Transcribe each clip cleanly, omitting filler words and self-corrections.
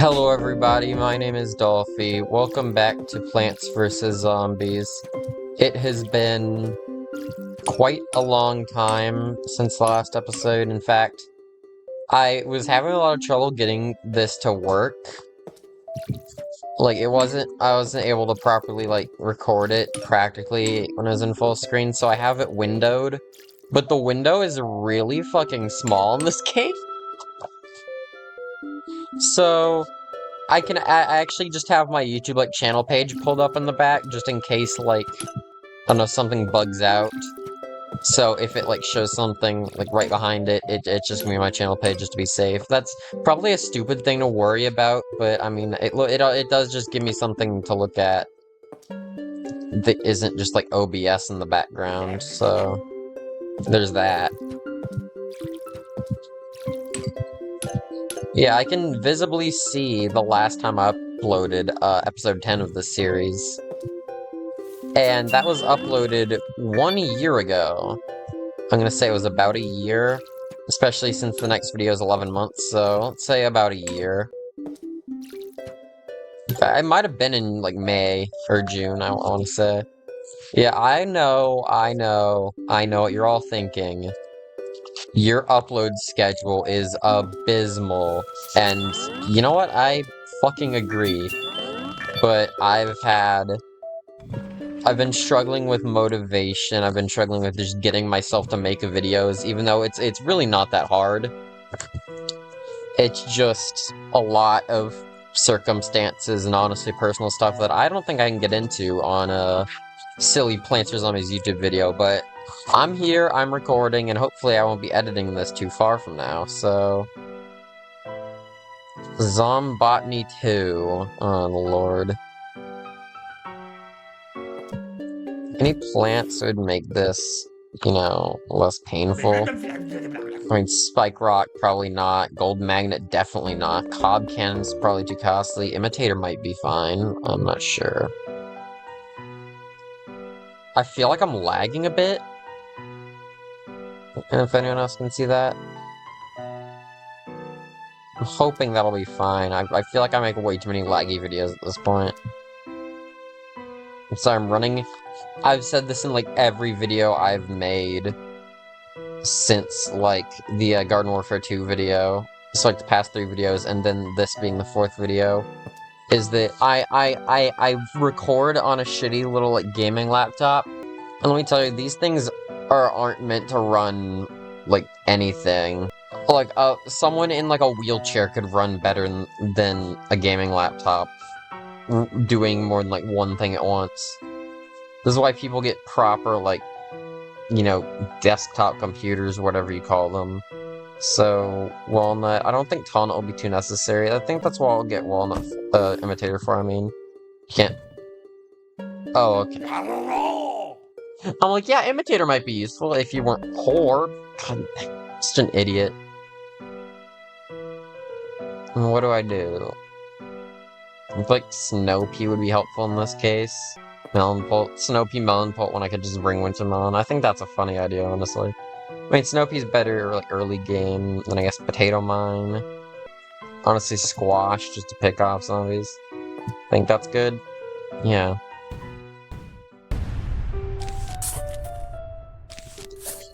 Hello everybody, my name is Dolphi. Welcome back to Plants vs. Zombies. It has been quite a long time since the last episode. In fact, I was having a lot of trouble getting this to work. I wasn't able to properly, record it practically when I was in full screen, so I have it windowed. But the window is really fucking small in this game. So I actually just have my YouTube, channel page pulled up in the back, just in case, I don't know, something bugs out. So if it, shows something, right behind it, it's just gonna be my channel page just to be safe. That's probably a stupid thing to worry about, but, I mean, it does just give me something to look at that isn't just, OBS in the background, so there's that. Yeah, I can visibly see the last time I uploaded episode 10 of this series. And that was uploaded 1 year ago. I'm gonna say it was about a year, especially since the next video is 11 months, so let's say about a year. In fact, it might have been in, May or June, I want to say. Yeah, I know what you're all thinking. Your upload schedule is abysmal, and you know what? I fucking agree. But I've been struggling with motivation, I've been struggling with just getting myself to make videos, even though it's really not that hard. It's just a lot of circumstances and honestly personal stuff that I don't think I can get into on a silly Plants vs. Zombies YouTube video, but I'm here, I'm recording, and hopefully I won't be editing this too far from now, so... Zombotany 2. Oh, lord. Any plants would make this, less painful. I mean, spike rock, probably not. Gold magnet, definitely not. Cob cannon's probably too costly. Imitator might be fine. I'm not sure. I feel like I'm lagging a bit. And if anyone else can see that. I'm hoping that'll be fine. I feel like I make way too many laggy videos at this point. So I'm running... I've said this in, every video I've made since, the Garden Warfare 2 video. So, the past 3 videos, and then this being the 4th video. Is that I record on a shitty little, gaming laptop. And let me tell you, these things aren't meant to run, anything. Someone in, a wheelchair could run better than a gaming laptop doing more than, one thing at once. This is why people get proper, desktop computers, whatever you call them. So, Walnut, I don't think Taunt will be too necessary. I think that's why I'll get Walnut, Imitator for, I mean. Can't... Oh, okay. I'm like, yeah, Imitator might be useful if you weren't poor. God, such an idiot. And what do I do? I feel like Snow Pea would be helpful in this case. Melon Pult. Snow Pea, Melon Pult when I could just bring Winter Melon. I think that's a funny idea, honestly. I mean, Snow Pea's better, early game than, I guess, Potato Mine. Honestly, Squash, just to pick off zombies. Think that's good? Yeah.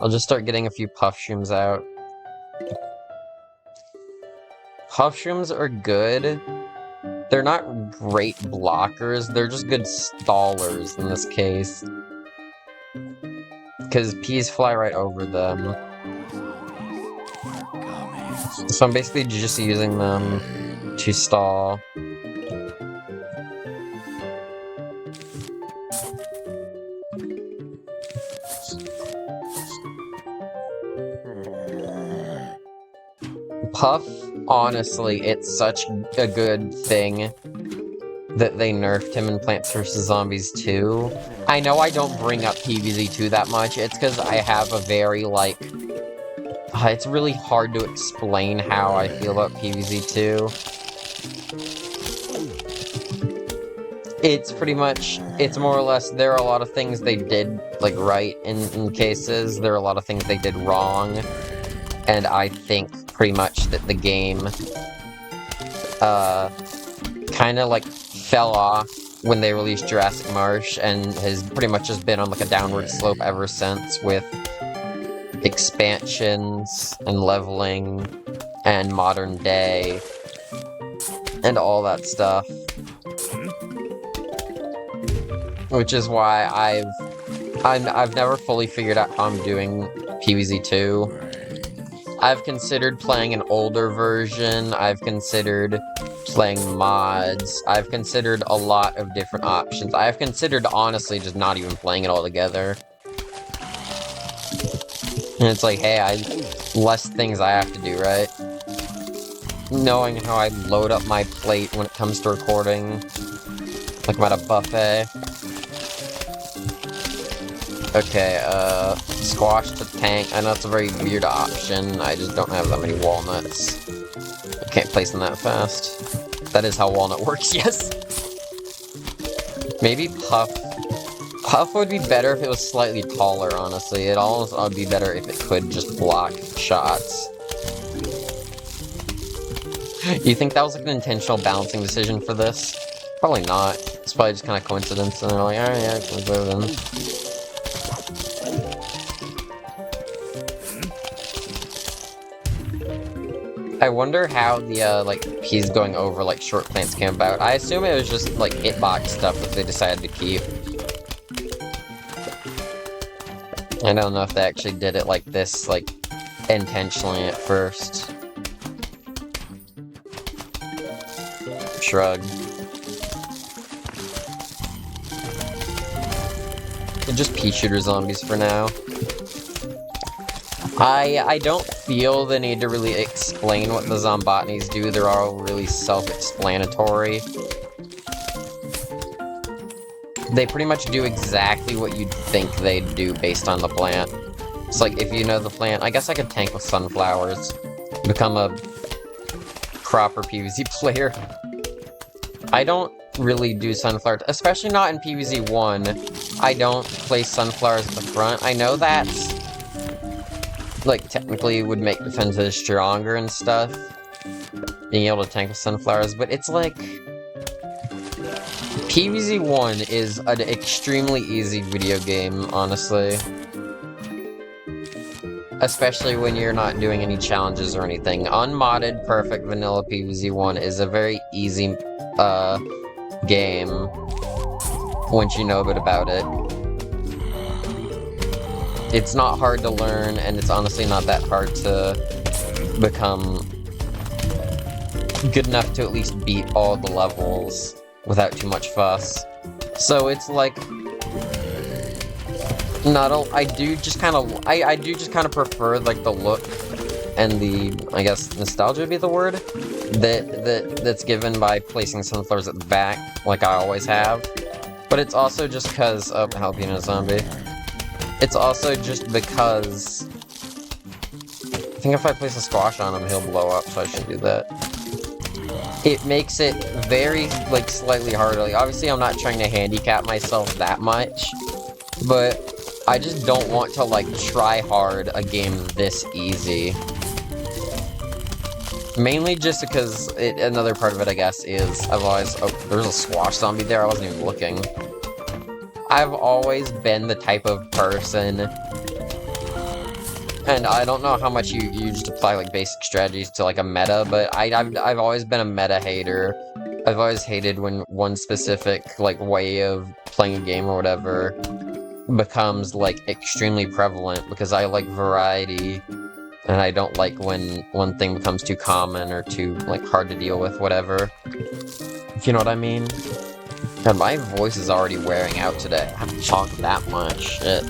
I'll just start getting a few Puff Shrooms out. Puff Shrooms are good. They're not great blockers, they're just good stallers in this case. Because peas fly right over them. So I'm basically just using them to stall. Puff, honestly, it's such a good thing that they nerfed him in Plants vs. Zombies 2. I know I don't bring up PvZ2 that much, it's because I have a very, it's really hard to explain how I feel about PvZ2. It's pretty much, it's more or less, there are a lot of things they did, right in cases, there are a lot of things they did wrong, and I think pretty much that the game kind of like fell off when they released Jurassic Marsh, and has pretty much just been on like a downward slope ever since, with expansions and leveling and modern day and all that stuff. Which is why I've never fully figured out how I'm doing PvZ2. I've considered playing an older version, I've considered playing mods, I've considered a lot of different options. I've considered, honestly, just not even playing it all together. And it's like, hey, less things I have to do, right? Knowing how I load up my plate when it comes to recording, like I'm at a buffet. Okay, squash to tank. I know it's a very weird option, I just don't have that many walnuts. I can't place them that fast. That is how walnut works, yes! Maybe Puff. Puff would be better if it was slightly taller, honestly. It almost would be better if it could just block shots. You think that was like an intentional balancing decision for this? Probably not. It's probably just kind of coincidence, and they're like, alright, yeah, we'll go then. I wonder how the, like, peas going over, like, short plants came about. I assume it was just, like, hitbox stuff that they decided to keep. I don't know if they actually did it like this, like, intentionally at first. Shrug. They're just pea shooter zombies for now. I don't feel the need to really explain what the Zombotanies do. They're all really self-explanatory. They pretty much do exactly what you'd think they'd do based on the plant. It's like, if you know the plant, I guess I could tank with sunflowers. Become a proper PvZ player. I don't really do sunflowers, especially not in PvZ1. I don't place sunflowers at the front. I know that's, like, technically would make defenses stronger and stuff, being able to tank with sunflowers, but it's like, PvZ1 is an extremely easy video game, honestly. Especially when you're not doing any challenges or anything. Unmodded, perfect vanilla PvZ1 is a very easy, game, once you know a bit about it. It's not hard to learn, and it's honestly not that hard to become good enough to at least beat all the levels without too much fuss. So it's like, I do just kind of prefer, like, the look and the, I guess, nostalgia would be the word, that's given by placing sunflowers at the back, like I always have. But it's also just because, oh, helping a zombie. It's also just because, I think if I place a squash on him, he'll blow up, so I shouldn't do that. It makes it very, like, slightly harder. Like, obviously, I'm not trying to handicap myself that much, but I just don't want to, like, try hard a game this easy. Mainly just because, another part of it, I guess, is I've always... Oh, there's a squash zombie there, I wasn't even looking. I've always been the type of person... And I don't know how much you just apply, like, basic strategies to, like, a meta, but I've always been a meta hater. I've always hated when one specific, like, way of playing a game or whatever becomes, like, extremely prevalent, because I like variety, and I don't like when one thing becomes too common or too, like, hard to deal with, whatever. If you know what I mean? God, my voice is already wearing out today. I haven't talked that much. Shit.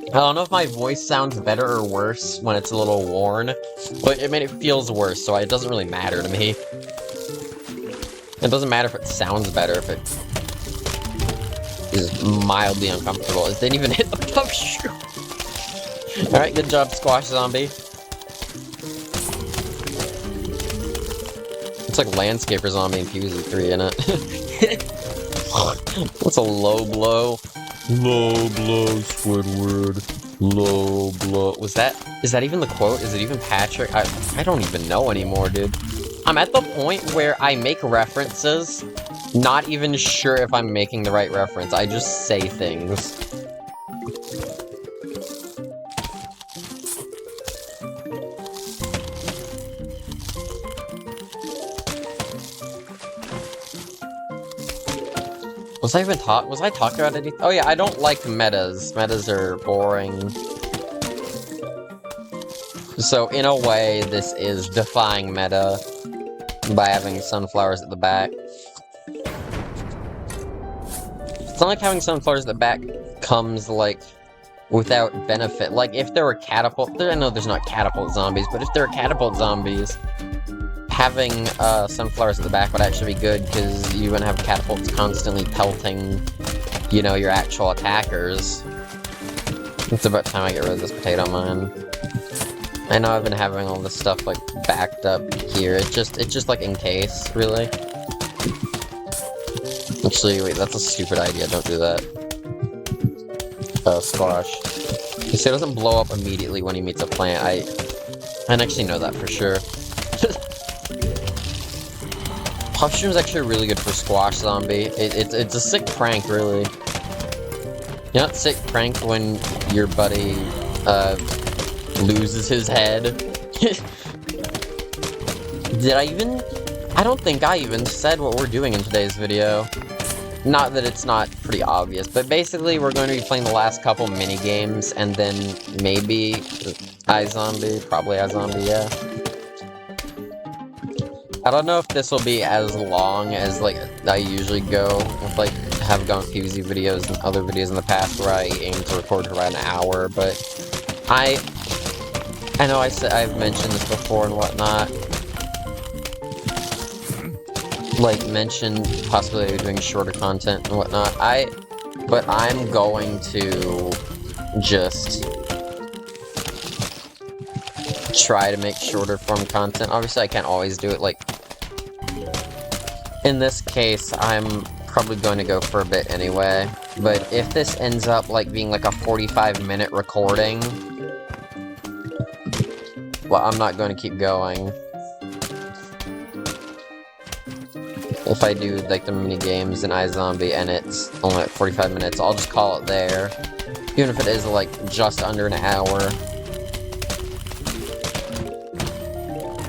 I don't know if my voice sounds better or worse when it's a little worn, but I mean, it feels worse, so it doesn't really matter to me. It doesn't matter if it sounds better, if it is mildly uncomfortable. It didn't even hit the puff shoe. Alright, good job, Squash Zombie. It's like Landscaper Zombie in PvZ3, isn't it? That's a low blow. Low blow, Squidward. Low blow. Is that even the quote? Is it even Patrick? I don't even know anymore, dude. I'm at the point where I make references, not even sure if I'm making the right reference. I just say things. Was I talking about anything? Oh yeah, I don't like metas. Metas are boring. So in a way, this is defying meta by having sunflowers at the back. It's not like having sunflowers at the back comes, like, without benefit. Like, if there were I know there's not catapult zombies, but if there were catapult zombies, having sunflowers at the back would actually be good, because you wouldn't have catapults constantly pelting, you know, your actual attackers. It's about time I get rid of this potato mine. I know I've been having all this stuff, like, backed up here. It's just like, in case, really. Actually, wait, that's a stupid idea. Don't do that. Squash. You say it doesn't blow up immediately when he meets a plant. I actually know that for sure. Puffstroom's actually really good for Squash Zombie. It's a sick prank, really. You know, it's sick prank when your buddy, loses his head. I don't think I even said what we're doing in today's video. Not that it's not pretty obvious, but basically we're going to be playing the last couple mini-games, and then maybe iZombie, probably iZombie, yeah. I don't know if this will be as long as, like, I usually go with, like, have gone PvZ videos and other videos in the past where I aim to record for about an hour, but I know I've mentioned this before and whatnot. Like, mentioned possibility of doing shorter content and whatnot. But I'm going to just try to make shorter form content. Obviously, I can't always do it. Like, in this case, I'm probably going to go for a bit anyway. But if this ends up, like, being like a 45-minute recording, well, I'm not going to keep going. If I do, like, the mini-games in iZombie and it's only like 45 minutes, I'll just call it there. Even if it is, like, just under an hour.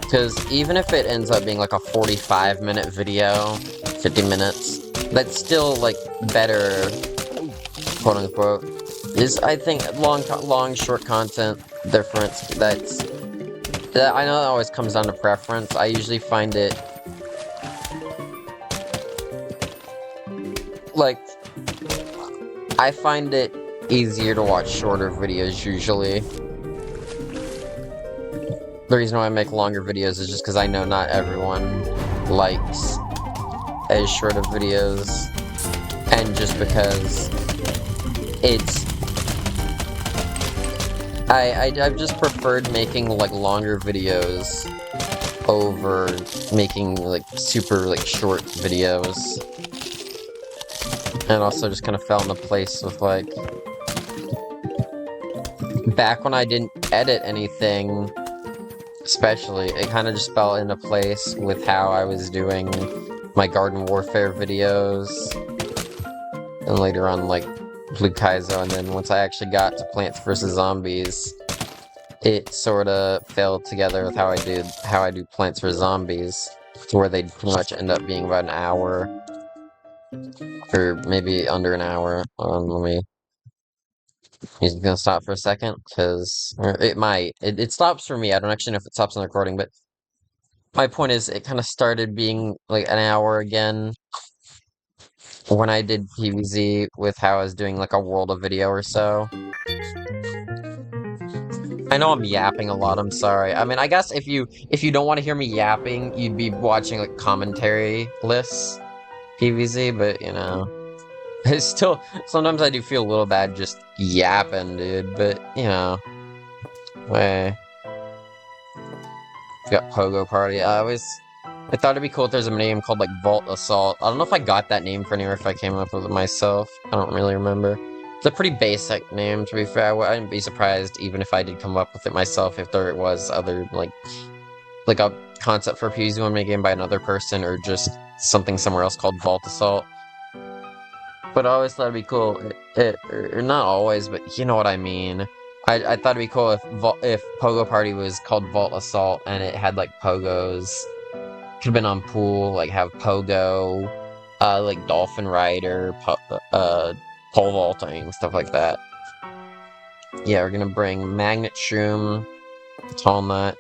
Because even if it ends up being, like, a 45-minute video, 50 minutes, that's still, like, better, quote-unquote. Is, I think, long, short content difference, I know it always comes down to preference. I usually find it, like, I find it easier to watch shorter videos, usually. The reason why I make longer videos is just because I know not everyone likes as short of videos, and just because I've just preferred making, like, longer videos over making, like, super, like, short videos. And also just kind of fell into place with, like, back when I didn't edit anything, especially, it kind of just fell into place with how I was doing my Garden Warfare videos, and later on, like, Blue Kaizo, and then once I actually got to Plants vs. Zombies, it sort of fell together with how I do Plants vs. Zombies, to where they pretty much end up being about an hour. Or maybe under an hour. He's gonna stop for a second, because it might. It stops for me. I don't actually know if it stops on the recording, but my point is, it kind of started being like an hour again when I did PvZ with how I was doing like a world of video or so. I know I'm yapping a lot, I'm sorry. I mean, I guess if you don't want to hear me yapping, you'd be watching like commentary lists PvZ, but you know. It's still, sometimes I do feel a little bad just yapping, dude, but, you know. We got Pogo Party. I thought it'd be cool if there's a name called, like, Vault Assault. I don't know if I got that name for anywhere, if I came up with it myself. I don't really remember. It's a pretty basic name, to be fair. I wouldn't be surprised even if I did come up with it myself if there was other, like a concept for a PvZ1 minigame by another person, or just something somewhere else called Vault Assault. But I always thought it'd be cool, or not always, but you know what I mean. I thought it'd be cool if Pogo Party was called Vault Assault and it had like pogos. Could have been on pool, like have Pogo, like Dolphin Rider, pole vaulting, stuff like that. Yeah, we're gonna bring Magnet Shroom, Tall Nut.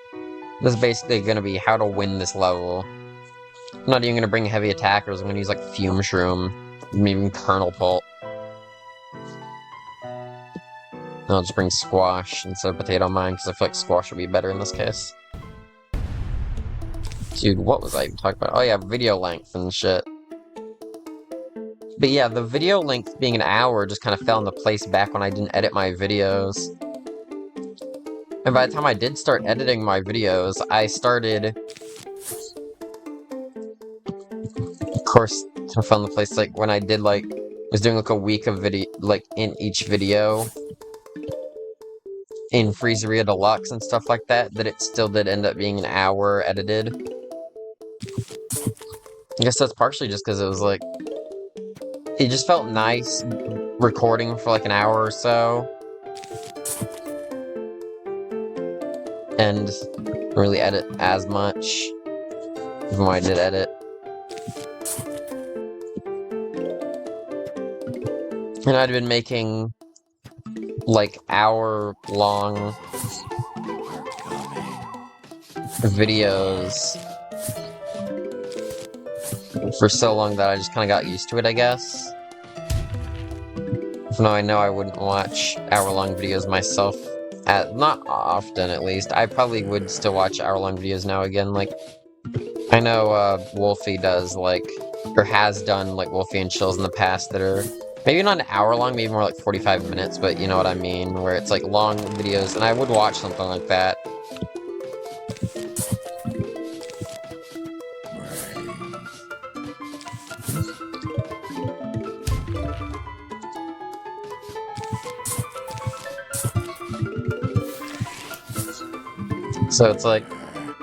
This is basically gonna be how to win this level. I'm not even gonna bring heavy attackers, I'm gonna use like Fume Shroom, maybe even Kernel Pult. I'll just bring Squash instead of Potato Mine, because I feel like Squash would be better in this case. Dude, what was I even talking about? Oh yeah, video length and shit. But yeah, the video length being an hour just kind of fell into place back when I didn't edit my videos. And by the time I did start editing my videos, I started... Of course, I found the place, like, when I did, like, was doing, like, a week of video, like, in each video, in Freezeria Deluxe and stuff like that, that it still did end up being an hour edited. I guess that's partially just because it was, like, it just felt nice recording for, like, an hour or so. And didn't really edit as much, even when I did edit. And I'd been making, like, hour-long videos for so long that I just kind of got used to it, I guess. Even though I know I wouldn't watch hour-long videos myself, not often at least. I probably would still watch hour-long videos now again, like, I know Wolfie does, like, or has done, like, Wolfie and Chills in the past that are maybe not an hour long, maybe more like 45 minutes, but you know what I mean, where it's like long videos, and I would watch something like that. So it's like,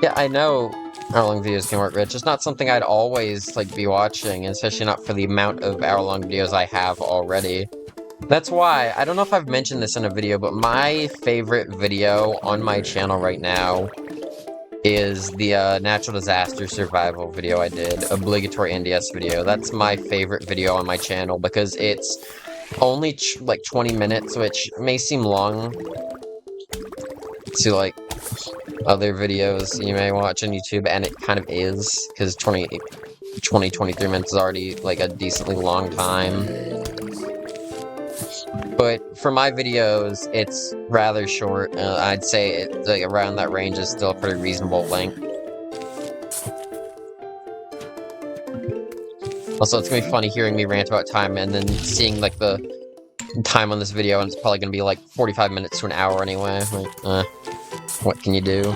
yeah, I know hour-long videos can work, but it's just not something I'd always, like, be watching, especially not for the amount of hour-long videos I have already. That's why, I don't know if I've mentioned this in a video, but my favorite video on my channel right now is the natural disaster survival video I did, obligatory NDS video. That's my favorite video on my channel, because it's only, like, 20 minutes, which may seem long to, like, other videos you may watch on YouTube, and it kind of is, because 23 minutes is already, like, a decently long time. But for my videos, it's rather short. I'd say it, like, around that range is still a pretty reasonable length. Also, it's gonna be funny hearing me rant about time and then seeing, like, the time on this video, and it's probably gonna be, like, 45 minutes to an hour anyway. Like, what can you do?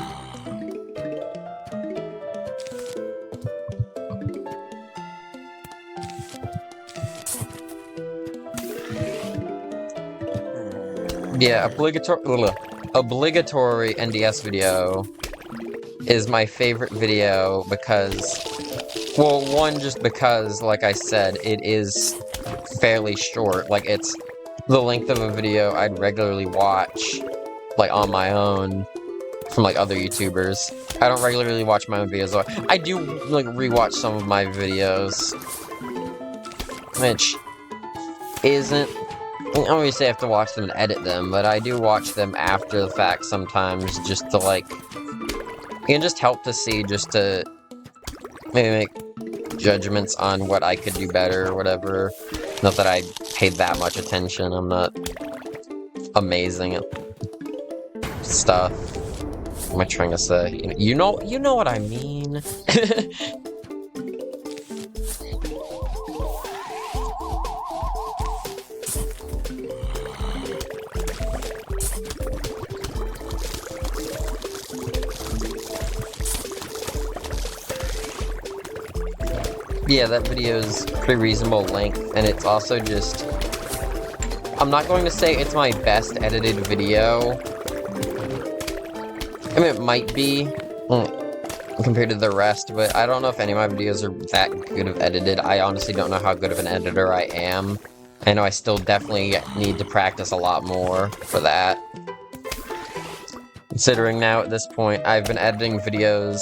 Yeah, obligatory NDS video is my favorite video because, well, one, just because, like I said, it is fairly short. Like, it's the length of a video I'd regularly watch, like, on my own, from, like, other YouTubers. I don't regularly watch my own videos, though. I do, like, rewatch some of my videos, which isn't... I don't really say I have to watch them and edit them, but I do watch them after the fact sometimes, just to, like... It can just help to see, just to maybe make judgments on what I could do better, or whatever. Not that I paid that much attention, I'm not amazing at stuff. What am I trying to say? You know what I mean? Yeah, that video is pretty reasonable length, and it's also just... I'm not going to say it's my best edited video. I mean, it might be compared to the rest, but I don't know if any of my videos are that good of edited. I honestly don't know how good of an editor I am. I know I still definitely need to practice a lot more for that. Considering now at this point, I've been editing videos,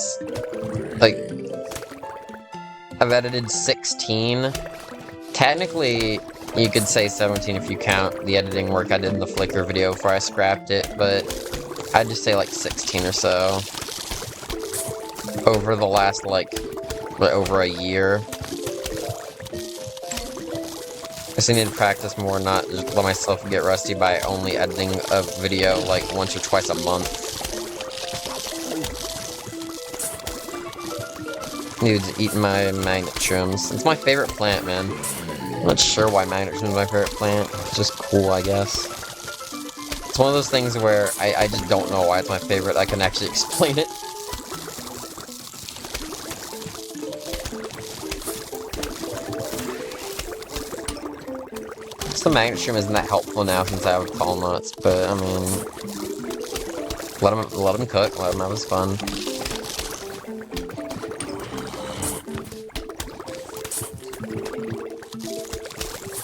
like, I've edited 16. Technically, you could say 17 if you count the editing work I did in the Flickr video before I scrapped it, but I'd just say like 16 or so. Over the last, like, over a year. I just need to practice more, not just let myself get rusty by only editing a video like once or twice a month. Dude's eating my magnet shrooms. It's my favorite plant, man. I'm not sure why magnet shrooms is my favorite plant. It's just cool, I guess. It's one of those things where I just don't know why it's my favorite. I can actually explain it. The magnet shroom isn't that helpful now since I have tall nuts, but I mean, let him cook, let him have his fun.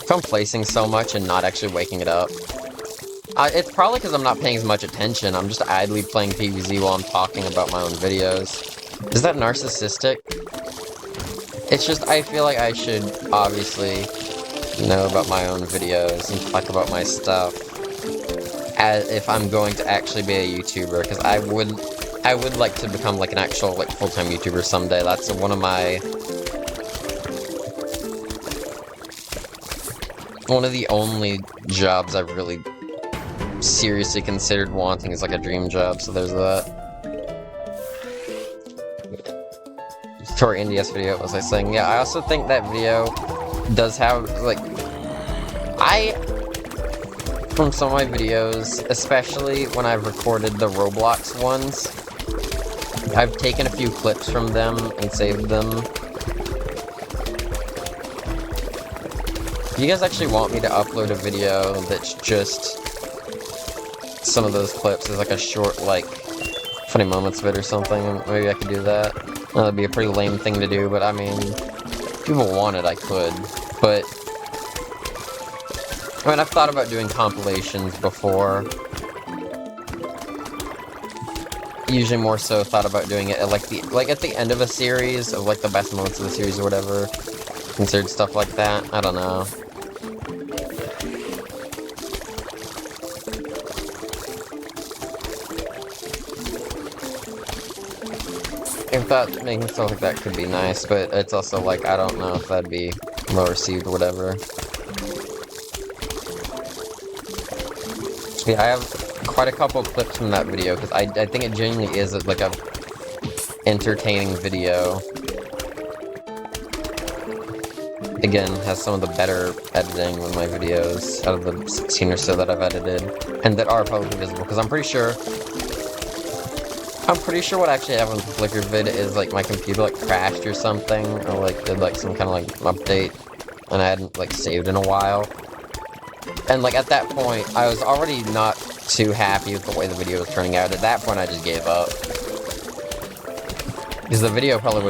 If I'm placing so much and not actually waking it up, it's probably because I'm not paying as much attention. I'm just idly playing PvZ while I'm talking about my own videos. Is that narcissistic? It's just I feel like I should obviously know about my own videos and talk about my stuff as if I'm going to actually be a YouTuber, because I would like to become like an actual like full-time YouTuber someday. That's one of the only jobs I've really seriously considered wanting is like a dream job, so there's that. For NDS video, what was I saying? Yeah, I also think that video does have, like, from some of my videos, especially when I've recorded the Roblox ones, I've taken a few clips from them and saved them. If you guys actually want me to upload a video that's just some of those clips as like a short, like, funny moments of it or something, maybe I could do that. That'd be a pretty lame thing to do, but I mean, if people want it, I could. But I mean, I've thought about doing compilations before. Usually more so thought about doing it at at the end of a series of like the best moments of the series or whatever. Considered stuff like that. I don't know. I thought making stuff like that could be nice, but it's also like I don't know if that'd be well received or whatever. Yeah, I have quite a couple of clips from that video, because I think it genuinely is like a entertaining video. Again, has some of the better editing with my videos out of the 16 or so that I've edited, and that are publicly visible, because I'm pretty sure what actually happened with the Flickr vid is like my computer like crashed or something, or like did like some kind of like update, and I hadn't like saved in a while. And like at that point, I was already not too happy with the way the video was turning out. At that point, I just gave up. Because the video probably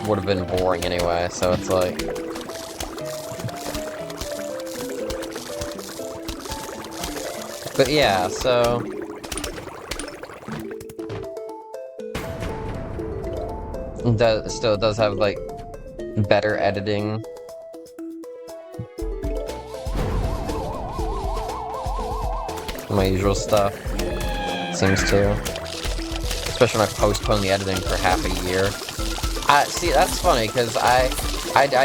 would have been boring anyway, so it's like... But yeah, so... It still does have, like, better editing. My usual stuff. Seems to. Especially when I postpone the editing for half a year. See, that's funny, because I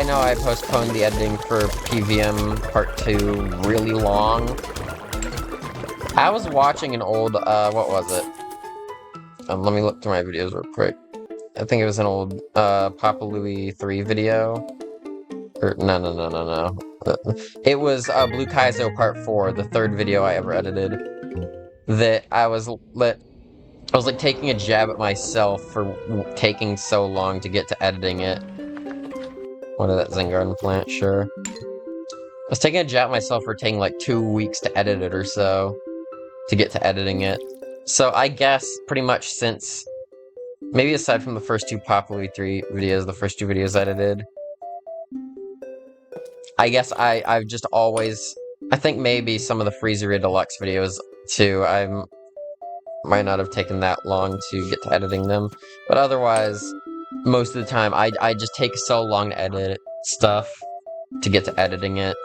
know I postponed the editing for PVM Part 2 really long. I was watching an old, what was it? Let me look through my videos real quick. I think it was an old, Papa Louie 3 video. Or, no. It was, Blue Kaizo Part 4, the third video I ever edited. That I was like taking a jab at myself for taking so long to get to editing it. What is that, Zen Garden plant? Sure. was taking a jab at myself for taking like 2 weeks to edit it or so, to get to editing it. So I guess pretty much since, maybe aside from the first 2 Popularly 3 videos, the first 2 videos I edited, I guess I've just always, I think maybe some of the Freezeria Deluxe videos too, might not have taken that long to get to editing them, but otherwise, most of the time, I just take so long to edit stuff to get to editing it.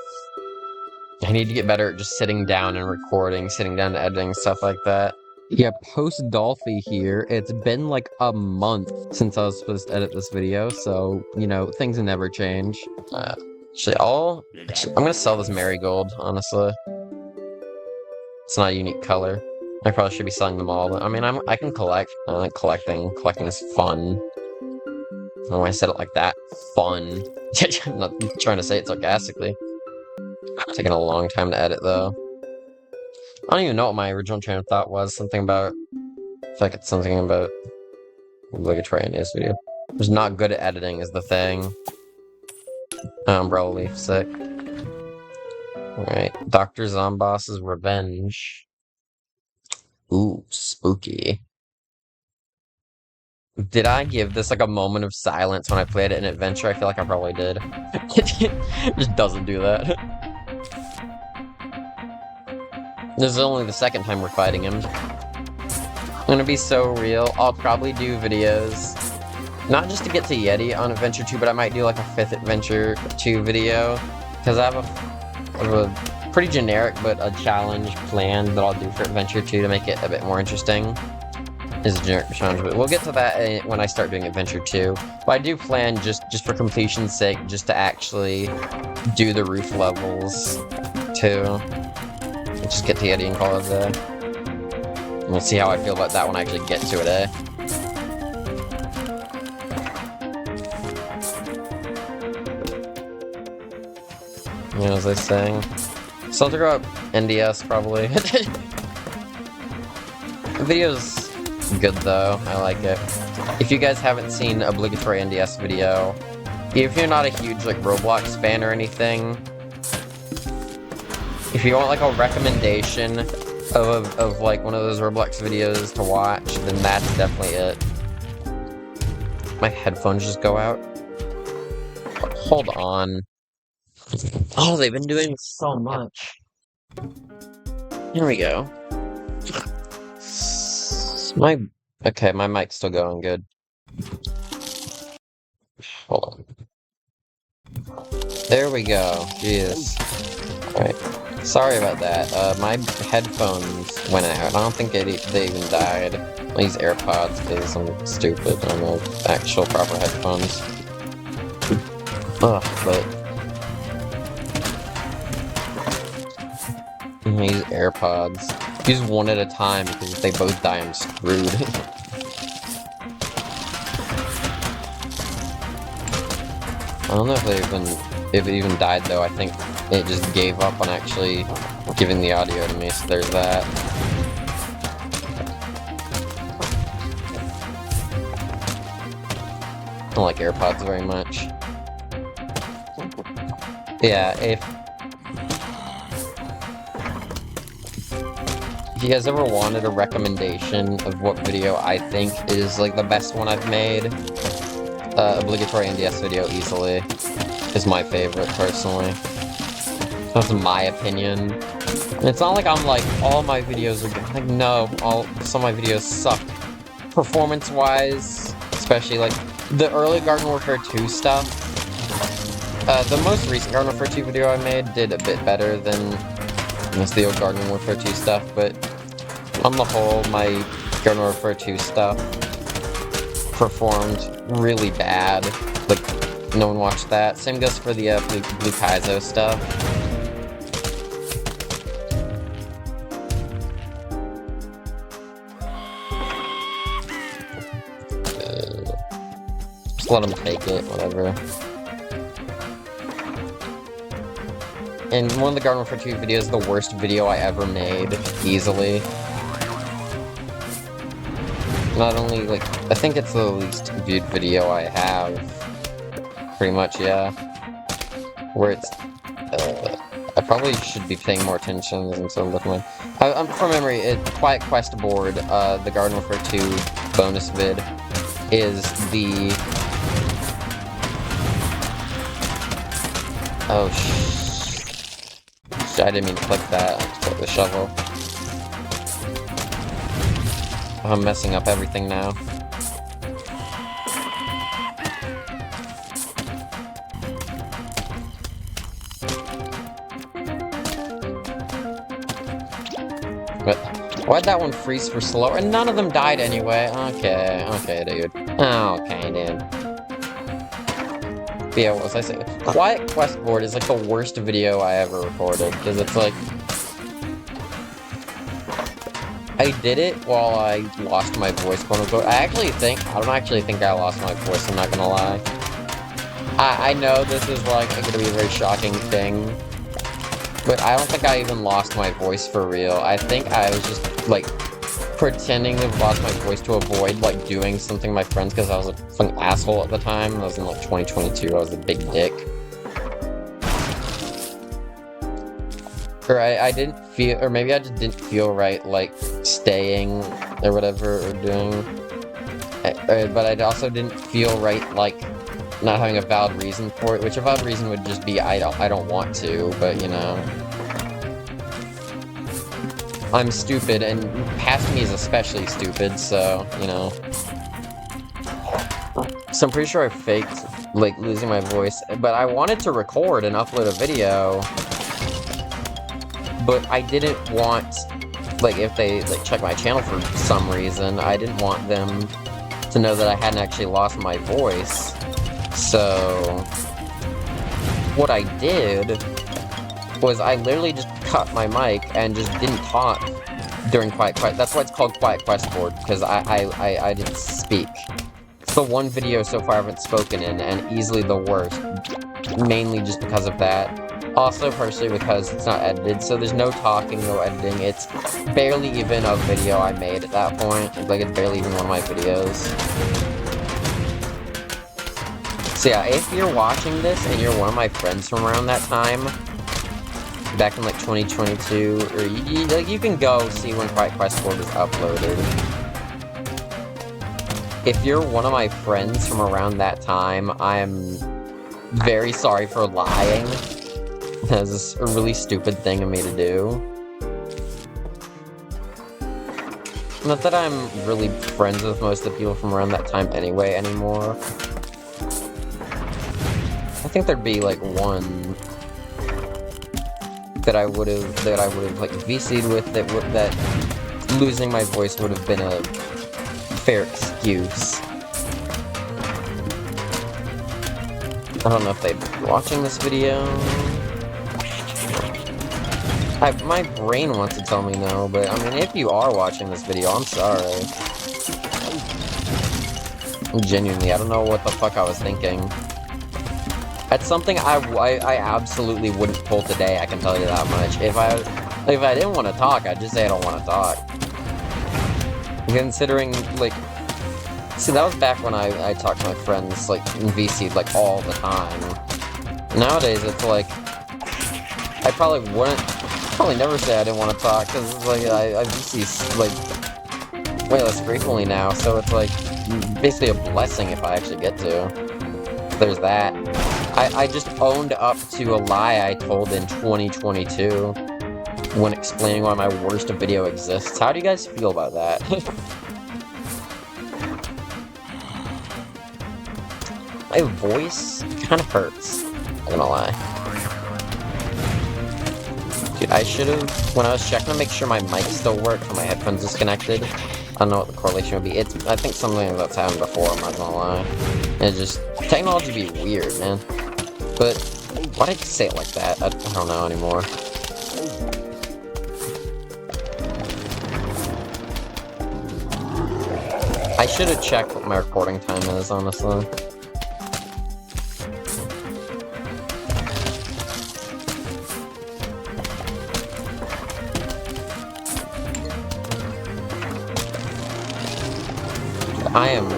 I need to get better at just sitting down and recording, sitting down and editing, stuff like that. Yeah, post Dolphi here. It's been like a month since I was supposed to edit this video, so, you know, things never change. Actually, I'm gonna sell this marigold, honestly. It's not a unique color. I probably should be selling them all, but I mean, I can collect. I like collecting. Collecting is fun. I don't know why I said it like that. Fun. I'm not trying to say it sarcastically. It's taking a long time to edit, though. I don't even know what my original train of thought was. Something about... I feel like it's something about... obligatory in this video. I was not good at editing is the thing. Umbrella Leaf sick. Alright. Dr. Zomboss's Revenge. Ooh, spooky. Did I give this like a moment of silence when I played it in Adventure? I feel like I probably did. It just doesn't do that. This is only the second time we're fighting him. I'm gonna be so real. I'll probably do videos, not just to get to Yeti on Adventure 2, but I might do like a 5th Adventure 2 video. Because I have a pretty generic, but a challenge plan that I'll do for Adventure 2 to make it a bit more interesting. Is a generic challenge, but we'll get to that when I start doing Adventure 2. But I do plan, just for completion's sake, just to actually do the roof levels, too. Just get to Yeti and call it a day. And we'll see how I feel about that when I actually get to it, eh? You know, as I was saying. So I'll have to grow up NDS, probably. The video's good, though. I like it. If you guys haven't seen obligatory NDS video, if you're not a huge, like, Roblox fan or anything, if you want, like, a recommendation of like, one of those Roblox videos to watch, then that's definitely it. My headphones just go out. Hold on. Oh, they've been doing so much. Here we go. Okay, my mic's still going good. Hold on. There we go. Jeez. Alright. Sorry about that. My headphones went out. I don't think they even died. I'll use AirPods because I'm stupid. I don't know actual proper headphones. Ugh, but... I'm gonna use AirPods. Use one at a time because if they both die, I'm screwed. I don't know if it even died though. I think it just gave up on actually giving the audio to me, so there's that. I don't like AirPods very much. Yeah, if you guys ever wanted a recommendation of what video I think is like the best one I've made, obligatory NDS video easily is my favorite, personally. That's my opinion. And it's not like I'm like, all my videos are good. Like, no, some of my videos suck. Performance-wise, especially like the early Garden Warfare 2 stuff. The most recent Garden Warfare 2 video I made did a bit better than most of the old Garden Warfare 2 stuff, but on the whole, my Garden Warfare 2 stuff performed really bad. Like, no one watched that. Same goes for the Blue Kaizo stuff. Just let them take it, whatever. And one of the Garden Warfare 2 videos is the worst video I ever made, easily. Not only, like, I think it's the least viewed video I have. Pretty much, yeah. Where it's, Probably should be paying more attention than some of mine. From memory, Quiet Quest board, the Garden Warfare 2 bonus vid, is the... Oh, I didn't mean to click that. I just clicked the shovel. I'm messing up everything now. But why'd that one freeze for slower? And none of them died anyway. Okay, dude. Okay, dude. But yeah, what was I saying? Quiet Quest board is like the worst video I ever recorded, because it's like... I did it while I lost my voice, quote unquote. I don't actually think I lost my voice, I'm not gonna lie. I know this is like gonna be a very shocking thing, but I don't think I even lost my voice for real. I think I was just, like, pretending to have lost my voice to avoid, like, doing something to my friends because I was a fucking asshole at the time. I was in, like, 2022. I was a big dick. Or I didn't feel, or maybe I just didn't feel right, like, staying or whatever, or doing. But I also didn't feel right, like, not having a valid reason for it, which a valid reason would just be I don't want to, but you know. I'm stupid, and past me is especially stupid, so, you know. So I'm pretty sure I faked, like, losing my voice, but I wanted to record and upload a video, but I didn't want, like, if they, like, check my channel for some reason, I didn't want them to know that I hadn't actually lost my voice. So, what I did was I literally just cut my mic and just didn't talk during Quiet Quest. That's why it's called Quiet Quest board, because I didn't speak. It's the one video so far I haven't spoken in, and easily the worst. Mainly just because of that. Also, partially because it's not edited, so there's no talking, no editing. It's barely even a video I made at that point. Like, it's barely even one of my videos. So yeah, if you're watching this and you're one of my friends from around that time, back in like 2022, or you can go see when Quiet Quest board is uploaded. If you're one of my friends from around that time, I'm very sorry for lying. That's a really stupid thing of me to do. Not that I'm really friends with most of the people from around that time anyway anymore. I think there'd be like one that I would have like VC'd with that losing my voice would have been a fair excuse. I don't know if they'd be watching this video. My brain wants to tell me no, but I mean, if you are watching this video, I'm sorry. Genuinely, I don't know what the fuck I was thinking. That's something I absolutely wouldn't pull today, I can tell you that much. If I didn't want to talk, I'd just say I don't want to talk. Considering, like... See, that was back when I talked to my friends, like, in VC, like, all the time. Nowadays, it's like... I probably never say I didn't want to talk, because, like, I VC, like, way less frequently now, so it's, like, basically a blessing if I actually get to. There's that. I just owned up to a lie I told in 2022 when explaining why my worst video exists. How do you guys feel about that? My voice kind of hurts, I'm gonna lie. Dude, I should've, when I was checking to make sure my mic still worked and my headphones disconnected, I don't know what the correlation would be. I think something that's happened before, I'm not gonna lie. It just, technology be weird, man. But, why did I say it like that? I don't know anymore. I should have checked what my recording time is, honestly. I am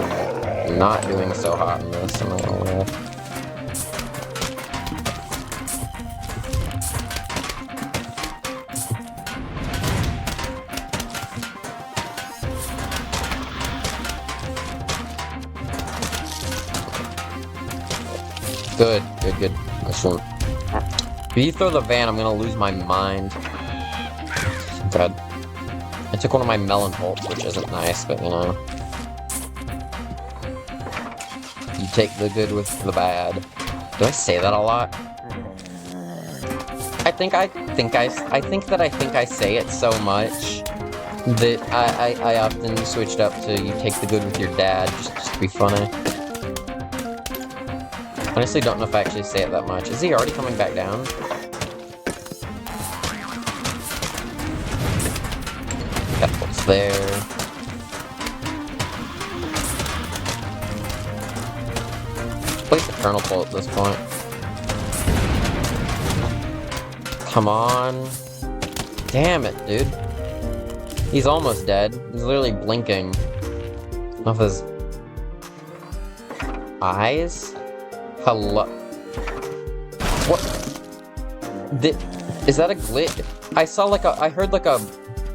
not doing so hot in this, I'm not gonna lie. Good, good, good. Excellent. If you throw the van, I'm gonna lose my mind. Good. I took one of my melon bolts, which isn't nice, but you know. You take the good with the bad. Do I say that a lot? I think I say it so much that I often switched up to you take the good with your dad, just to be funny. Honestly, don't know if I actually say it that much. Is he already coming back down? Catapult's there. Place the kernel pull at this point. Come on. Damn it, dude. He's almost dead. He's literally blinking off his eyes. Hello. What? Is that a glitch? I heard like a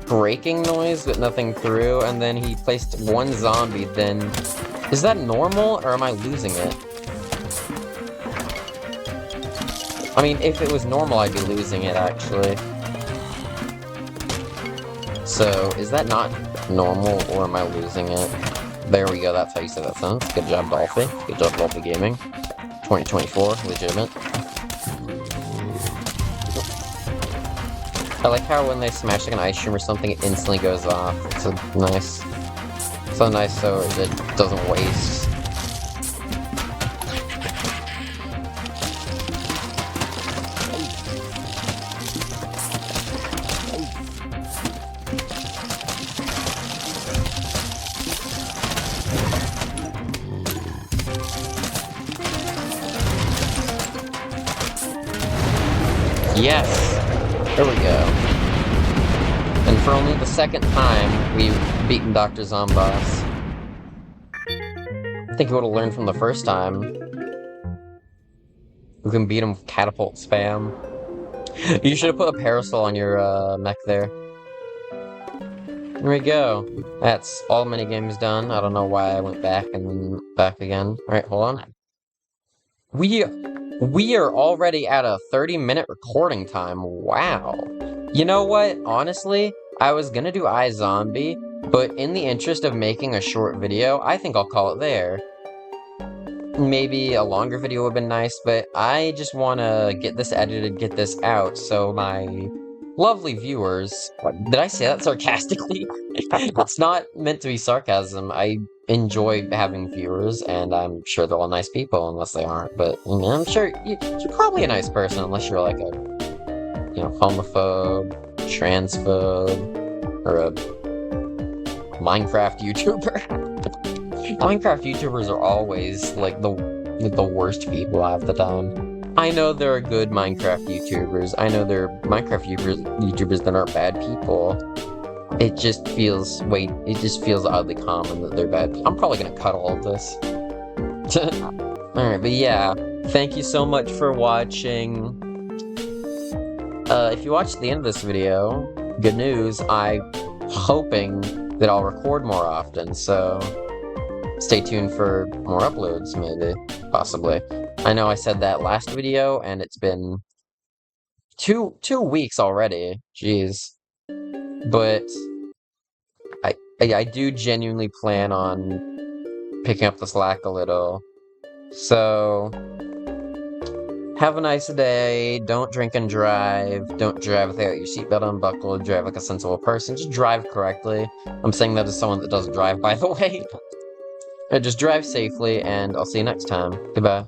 breaking noise with nothing through, and then he placed one zombie, then... Is that normal, or am I losing it? I mean, if it was normal, I'd be losing it, actually. So, is that not normal, or am I losing it? There we go, that's how you say that sentence. Good job, Dolphi. Good job, Dolphi Gaming. 2024, legitimate. I like how when they smash like an ice cream or something, it instantly goes off. It's so nice. So nice so it doesn't waste. Yes! There we go. And for only the second time, we've beaten Dr. Zomboss. I think he would have learned from the first time. We can beat him with catapult spam. You should have put a parasol on your mech there. There we go. That's all minigames done. I don't know why I went back and then back again. Alright, hold on. We are already at a 30-minute recording time. Wow. You know what? Honestly, I was gonna do iZombie, but in the interest of making a short video, I think I'll call it there. Maybe a longer video would have been nice, but I just want to get this edited, get this out, so my lovely viewers... Did I say that sarcastically? It's not meant to be sarcasm. I enjoy having viewers, and I'm sure they're all nice people, unless they aren't, but you know, I'm sure you're probably a nice person, unless you're like a, you know, homophobe, transphobe, or a Minecraft YouTuber. Minecraft YouTubers are always, like, the worst people half the time. I know there are good Minecraft YouTubers. I know there are Minecraft YouTubers that aren't bad people. It just feels oddly common that they're bad. I'm probably gonna cut all of this. Alright, but yeah. Thank you so much for watching. If you watched the end of this video, good news, I'm hoping that I'll record more often, so stay tuned for more uploads, maybe, possibly. I know I said that last video, and it's been two weeks already, jeez. But I do genuinely plan on picking up the slack a little. So, have a nice day, don't drink and drive, don't drive without your seatbelt unbuckled, drive like a sensible person, just drive correctly. I'm saying that as someone that doesn't drive, by the way. Just drive safely, and I'll see you next time. Goodbye.